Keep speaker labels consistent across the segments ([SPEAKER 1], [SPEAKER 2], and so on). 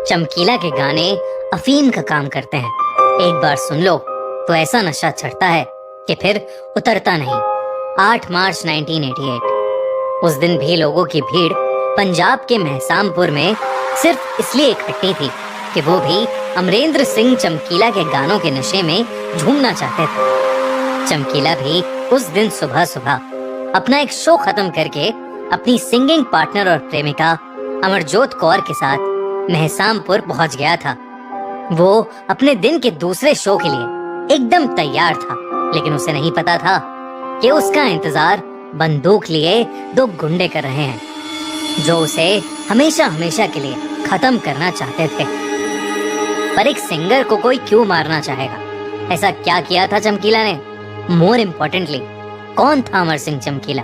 [SPEAKER 1] चमकीला के गाने अफीम का काम करते हैं। एक बार सुन लो तो ऐसा नशा चढ़ता है कि फिर उतरता नहीं। 8 मार्च 1988 उस दिन भी लोगों की भीड़ पंजाब के महसामपुर में सिर्फ इसलिए इकट्ठी थी कि वो भी अमरेंद्र सिंह चमकीला के गानों के नशे में झूमना चाहते थे। चमकीला भी उस दिन सुबह सुबह अपना एक शो खत्म करके अपनी सिंगिंग पार्टनर और प्रेमिका अमरजोत कौर के साथ महसामपुर पहुंच गया था। वो अपने दिन के दूसरे शो के लिए एकदम तैयार था, लेकिन उसे नहीं पता था कि उसका इंतजार बंदूक लिए 2 गुंडे कर रहे हैं जो उसे हमेशा हमेशा के लिए खत्म करना चाहते थे। पर एक सिंगर को कोई क्यों मारना चाहेगा? ऐसा क्या किया था चमकीला ने? मोर इम्पोर्टेंटली, कौन था अमर सिंह चमकीला?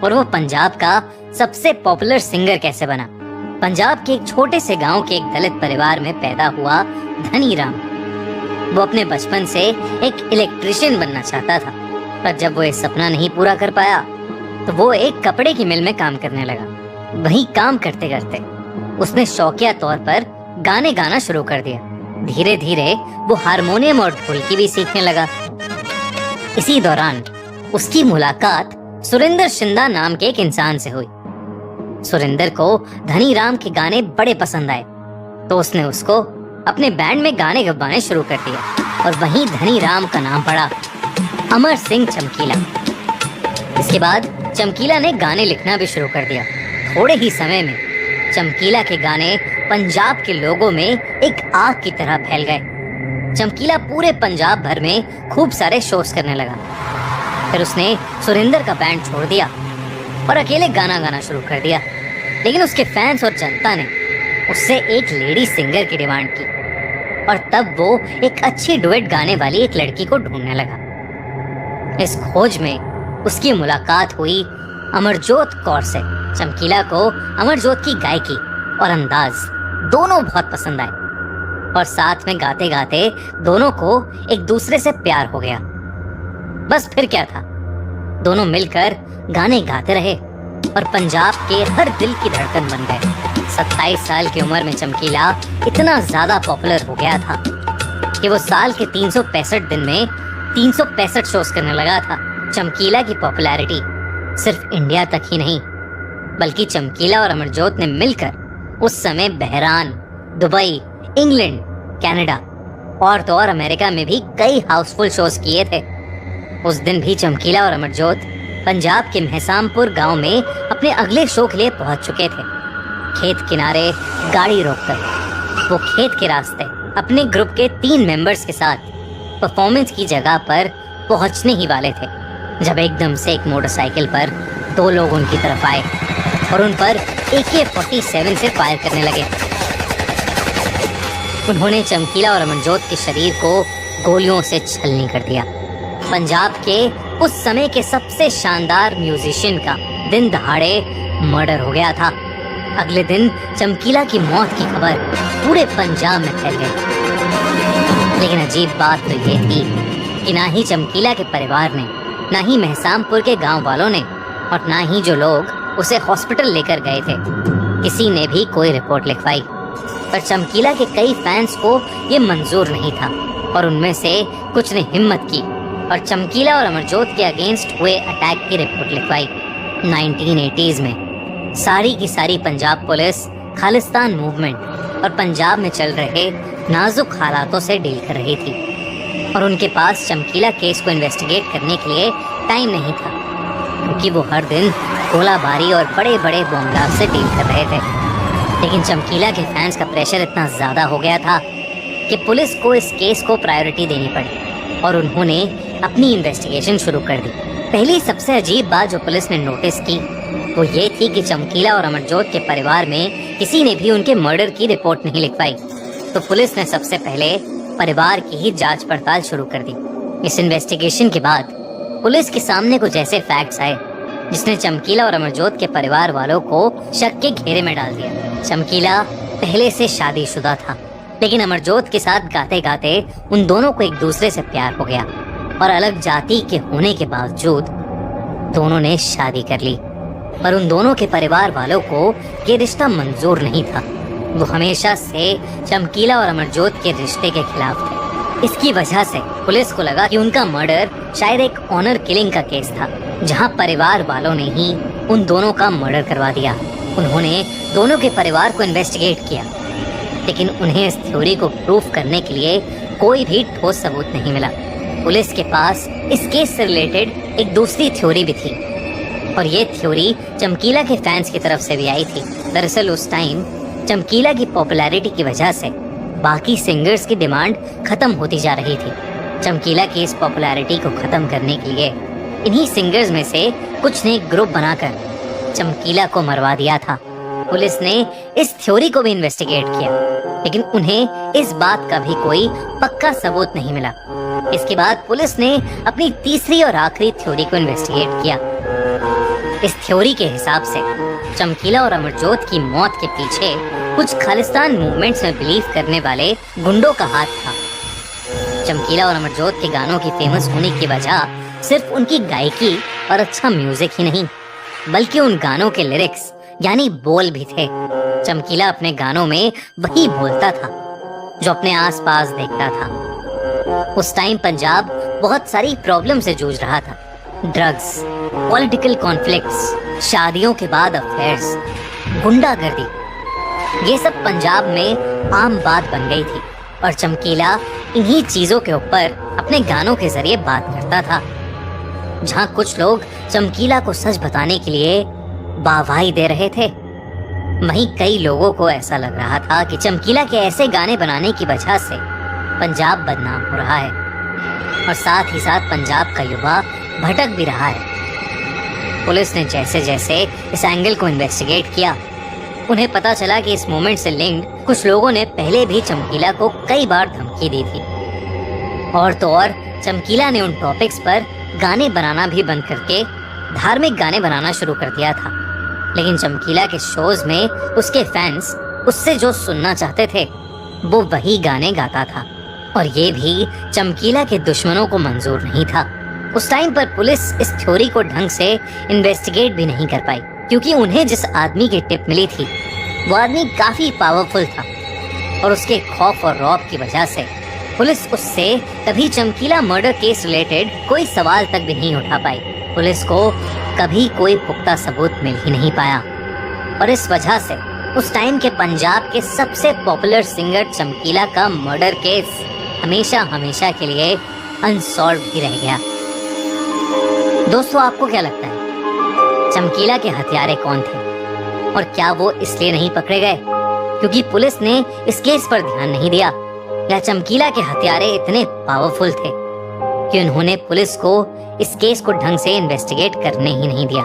[SPEAKER 1] और वो पंजाब का सबसे पॉपुलर सिंगर कैसे बना? पंजाब के एक छोटे से गांव के एक दलित परिवार में पैदा हुआ धनी राम। वो अपने बचपन से एक इलेक्ट्रिशियन बनना चाहता था, पर जब वो ये सपना नहीं पूरा कर पाया तो वो एक कपड़े की मिल में काम करने लगा। वहीं काम करते करते उसने शौकिया तौर पर गाने गाना शुरू कर दिया। धीरे धीरे वो हारमोनियम और ढोलकी भी सीखने लगा। इसी दौरान उसकी मुलाकात सुरेंद्र शिंदा नाम के एक इंसान से हुई। सुरेंद्र को धनी राम के गाने बड़े पसंद आए तो उसने उसको अपने बैंड में गाने गवाने शुरू कर दिया और वहीं धनी राम का नाम पड़ा, अमर सिंह चमकीला। इसके बाद चमकीला ने गाने लिखना भी शुरू कर दिया। थोड़े ही समय में चमकीला के गाने पंजाब के लोगों में एक आग की तरह फैल गए। चमकीला पूरे पंजाब भर में खूब सारे शोज करने लगा। फिर उसने सुरेंद्र का बैंड छोड़ दिया और अकेले गाना गाना शुरू कर दिया। लेकिन उसके फैंस और जनता ने उससे एक लेडी सिंगर की डिमांड की और तब वो एक अच्छी डुएट गाने वाली एक लड़की को ढूंढने लगा। इस खोज में उसकी मुलाकात हुई अमरजोत कौर से। चमकीला को अमरजोत की गायकी और अंदाज दोनों बहुत पसंद आए और साथ में गाते गाते दोनों को एक दूसरे से प्यार हो गया। बस फिर क्या था, दोनों मिलकर गाने गाते रहे और पंजाब के हर दिल की धड़कन बन गए। 27 साल की उम्र में चमकीला इतना ज्यादा पॉपुलर हो गया था कि वो साल के 365 दिन में 365 शोज करने लगा था। चमकीला की पॉपुलैरिटी सिर्फ इंडिया तक ही नहीं, बल्कि चमकीला और अमरजोत ने मिलकर उस समय बहरान, दुबई, इंग्लैंड, कनाडा और तो और अमेरिका में भी कई हाउसफुल शोज किए थे। उस दिन भी चमकीला और अमरजोत पंजाब के महसामपुर गांव में अपने अगले शो के लिए पहुंच चुके थे। खेत किनारे गाड़ी रोककर वो खेत के रास्ते अपने ग्रुप के 3 मेंबर्स के साथ परफॉर्मेंस की जगह पर पहुंचने ही वाले थे जब एकदम से एक मोटरसाइकिल पर 2 लोग उनकी तरफ आए और उन पर AK-47 से फायर करने लगे। उन्होंने चमकीला और अमरजोत के शरीर को गोलियों से छलनी कर दिया। पंजाब के उस समय के सबसे शानदार म्यूजिशियन का दिन दहाड़े मर्डर हो गया था। अगले दिन चमकीला की मौत की खबर पूरे पंजाब में फैल गई। लेकिन अजीब बात तो ये थी कि ना ही चमकीला के परिवार ने, ना ही महसामपुर के गांव वालों ने और ना ही जो लोग उसे हॉस्पिटल लेकर गए थे, किसी ने भी कोई रिपोर्ट लिखवाई। पर चमकीला के कई फैंस को ये मंजूर नहीं था और उनमें से कुछ ने हिम्मत की और चमकीला और अमरजोत के अगेंस्ट हुए अटैक की रिपोर्ट लिखवाई। 1980s में सारी की सारी पंजाब पुलिस खालिस्तान मूवमेंट और पंजाब में चल रहे नाजुक हालातों से डील कर रही थी और उनके पास चमकीला केस को इन्वेस्टिगेट करने के लिए टाइम नहीं था, क्योंकि वो हर दिन गोलाबारी और बड़े बड़े बॉम्ब ब्लास्ट से डील कर रहे थे। लेकिन चमकीला के फैंस का प्रेशर इतना ज्यादा हो गया था कि पुलिस को इस केस को प्रायोरिटी देनी पड़ी और उन्होंने अपनी इन्वेस्टिगेशन शुरू कर दी। पहली सबसे अजीब बात जो पुलिस ने नोटिस की वो ये थी कि चमकीला और अमरजोत के परिवार में किसी ने भी उनके मर्डर की रिपोर्ट नहीं लिखवाई। तो पुलिस ने सबसे पहले परिवार की ही जांच पड़ताल शुरू कर दी। इस इन्वेस्टिगेशन के बाद पुलिस के सामने कुछ ऐसे फैक्ट्स आए जिसने चमकीला और अमरजोत के परिवार वालों को शक के घेरे में डाल दिया। चमकीला पहले से शादीशुदा था, लेकिन अमरजोत के साथ गाते गाते उन दोनों को एक दूसरे से प्यार हो गया और अलग जाति के होने के बावजूद दोनों ने शादी कर ली। पर उन दोनों के परिवार वालों को ये रिश्ता मंजूर नहीं था वो हमेशा से चमकीला और अमरजोत के रिश्ते के खिलाफ थे। इसकी वजह से पुलिस को लगा कि उनका मर्डर शायद एक ऑनर किलिंग का केस था, जहां परिवार वालों ने ही उन दोनों का मर्डर करवा दिया। उन्होंने दोनों के परिवार को इन्वेस्टिगेट किया, लेकिन उन्हें इस थ्योरी को प्रूफ करने के लिए कोई भी ठोस सबूत नहीं मिला। पुलिस के पास इस केस से रिलेटेड एक दूसरी थ्योरी भी थी, और ये थ्योरी चमकीला के फैंस की तरफ से भी आई थी। दरअसल उस टाइम चमकीला की पॉपुलैरिटी की वजह से बाकी सिंगर्स की डिमांड खत्म होती जा रही थी। चमकीला की इस पॉपुलैरिटी को खत्म करने के लिए इन्हीं सिंगर्स में से कुछ ने ग्रुप बनाकर चमकीला को मरवा दिया था। पुलिस ने इस थ्योरी को भी इन्वेस्टिगेट किया, लेकिन उन्हें इस बात का भी कोई पक्का सबूत नहीं मिला। इसके बाद पुलिस ने अपनी तीसरी और आखिरी थ्योरी को इन्वेस्टिगेट किया। इस थ्योरी के हिसाब से चमकीला और अमरजोत की मौत के पीछे कुछ खालिस्तान मूवमेंट्स में बिलीव करने वाले गुंडों का हाथ था। चमकीला और अमरजोत के गानों की फेमस होने की वजह सिर्फ उनकी गायकी और अच्छा म्यूजिक ही नहीं, बल्कि उन गानों के लिरिक्स यानी बोल भी थे। चमकीला अपने गानों में वही बोलता था जो अपने आसपास देखता था। उस टाइम पंजाब बहुत सारी प्रॉब्लम से जूझ रहा था। ड्रग्स, पॉलिटिकल कॉन्फ्लिक्ट्स, शादियों के बाद अफेयर्स, गुंडागर्दी, ये सब पंजाब में आम बात बन गई थी, और चमकीला इन्हीं चीजों के ऊपर अपने गानों के जरिए बात करता था। जहां कुछ लोग चमकीला को सच बताने के लिए वाहवाही दे रहे थे, वहीं कई लोगों को ऐसा लग रहा था कि चमकीला के ऐसे गाने बनाने की वजह से पंजाब बदनाम हो रहा है, और साथ ही साथ पंजाब का युवा भटक भी रहा है। पुलिस ने जैसे जैसे इस एंगल को इन्वेस्टिगेट किया, उन्हें पता चला कि इस मूवमेंट से लिंक्ड कुछ लोगों ने पहले भी चमकीला को कई बार धमकी दी थी। और तो और चमकीला ने उन टॉपिक्स पर गाने बनाना भी बंद करके धार्मिक गाने बनाना शुरू कर दिया था। लेकिन चमकीला के शोज में उसके फैंस उससे जो सुनना चाहते थे वो वही गाने गाता था, और ये भी चमकीला के दुश्मनों को मंजूर नहीं था। उस टाइम पर पुलिस इस थ्योरी को ढंग से इन्वेस्टिगेट भी नहीं कर पाई, क्योंकि उन्हें जिस आदमी की टिप मिली थी वो आदमी काफी पावरफुल था, और उसके खौफ और रौब की वजह से पुलिस उससे कभी चमकीला मर्डर केस रिलेटेड कोई सवाल तक भी नहीं उठा पाई। पुलिस को कभी कोई पुख्ता सबूत मिल ही नहीं पाया, और इस वजह से उस टाइम के पंजाब के सबसे पॉपुलर सिंगर चमकीला का मर्डर केस हमेशा हमेशा के लिए अनसॉल्व ही रह गया। दोस्तों, आपको क्या लगता है, चमकीला के हत्यारे कौन थे, और क्या वो इसलिए नहीं पकड़े गए क्योंकि पुलिस ने इस केस पर ध्यान नहीं दिया, या चमकीला के हत्यारे इतने पावरफुल थे कि उन्होंने पुलिस को इस केस को ढंग से इन्वेस्टिगेट करने ही नहीं दिया?